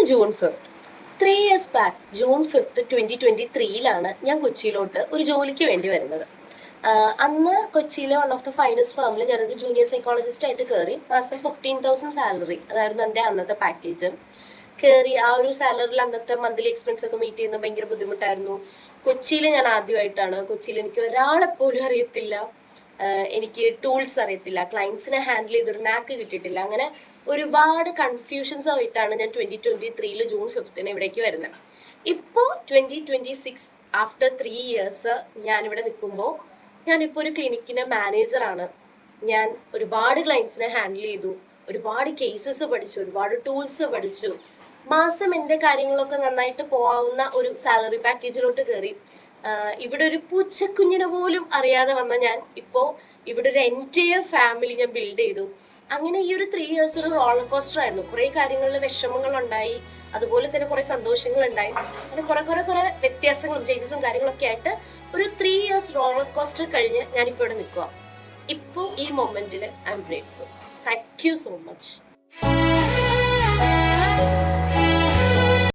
June 5th. 3 years back June 5th 2023 ഞാൻ കൊച്ചിയിലോട്ട് ഒരു ജോലിക്ക് വേണ്ടി വരുന്നത്. അന്ന് കൊച്ചിയിലെ വൺ ഓഫ് ദ ഫൈനസ്റ്റ് ഫേമിൽ ഞാനൊരു ജൂനിയർ സൈക്കോളജിസ്റ്റ് ആയിട്ട് കയറി. മാസം 15,000 സാലറി, അതായിരുന്നു എൻ്റെ അന്നത്തെ പാക്കേജ്. കയറി ആ ഒരു സാലറിയിൽ അന്നത്തെ മന്ത്ലി എക്സ്പെൻസ് ഒക്കെ മീറ്റ് ചെയ്യുന്നത് ഭയങ്കര ബുദ്ധിമുട്ടായിരുന്നു. കൊച്ചിയിൽ ഞാൻ ആദ്യമായിട്ടാണ്. കൊച്ചിയിൽ എനിക്ക് ഒരാളെപ്പോലും അറിയത്തില്ല, എനിക്ക് ടൂൾസ് അറിയത്തില്ല, ക്ലയൻസിനെ ഹാൻഡിൽ ചെയ്തൊരു നാക്ക് കിട്ടിയിട്ടില്ല. അങ്ങനെ ഒരുപാട് കൺഫ്യൂഷൻസ് ആയിട്ടാണ് ഞാൻ 2023 ജൂൺ 5th ഇവിടേക്ക് വരുന്നത്. ഇപ്പോൾ 2026 ആഫ്റ്റർ 3 years ഞാനിവിടെ നിൽക്കുമ്പോൾ ഞാനിപ്പോൾ ഒരു ക്ലിനിക്കിൻ്റെ മാനേജറാണ്. ഞാൻ ഒരുപാട് ക്ലയൻസിനെ ഹാൻഡിൽ ചെയ്തു, ഒരുപാട് കേസസ് പഠിച്ചു, ഒരുപാട് ടൂൾസ് പഠിച്ചു. മാസം എൻ്റെ കാര്യങ്ങളൊക്കെ നന്നായിട്ട് പോകാവുന്ന ഒരു സാലറി പാക്കേജിലോട്ട് കയറി. ഇവിടെ ഒരു പൂച്ചക്കുഞ്ഞിനെ പോലും അറിയാതെ വന്ന ഞാൻ ഇപ്പോൾ ഇവിടെ ഒരു എൻറ്റയർ ഫാമിലി ഞാൻ ബിൽഡ് ചെയ്തു. അങ്ങനെ ഈ ഒരു 3 years ഒരു റോളർ കോസ്റ്റർ ആയിരുന്നു. കുറേ കാര്യങ്ങളിൽ വിഷമങ്ങളുണ്ടായി, അതുപോലെ തന്നെ കുറേ സന്തോഷങ്ങളുണ്ടായി. അങ്ങനെ കുറെ വ്യത്യാസങ്ങളും ചേഞ്ചസും കാര്യങ്ങളൊക്കെ ആയിട്ട് ഒരു 3 years റോളർ കോസ്റ്റർ കഴിഞ്ഞ് ഞാനിപ്പോൾ ഇവിടെ നിൽക്കുക. ഇപ്പോൾ ഈ മൊമെന്റിൽ I am grateful. Thank you so much.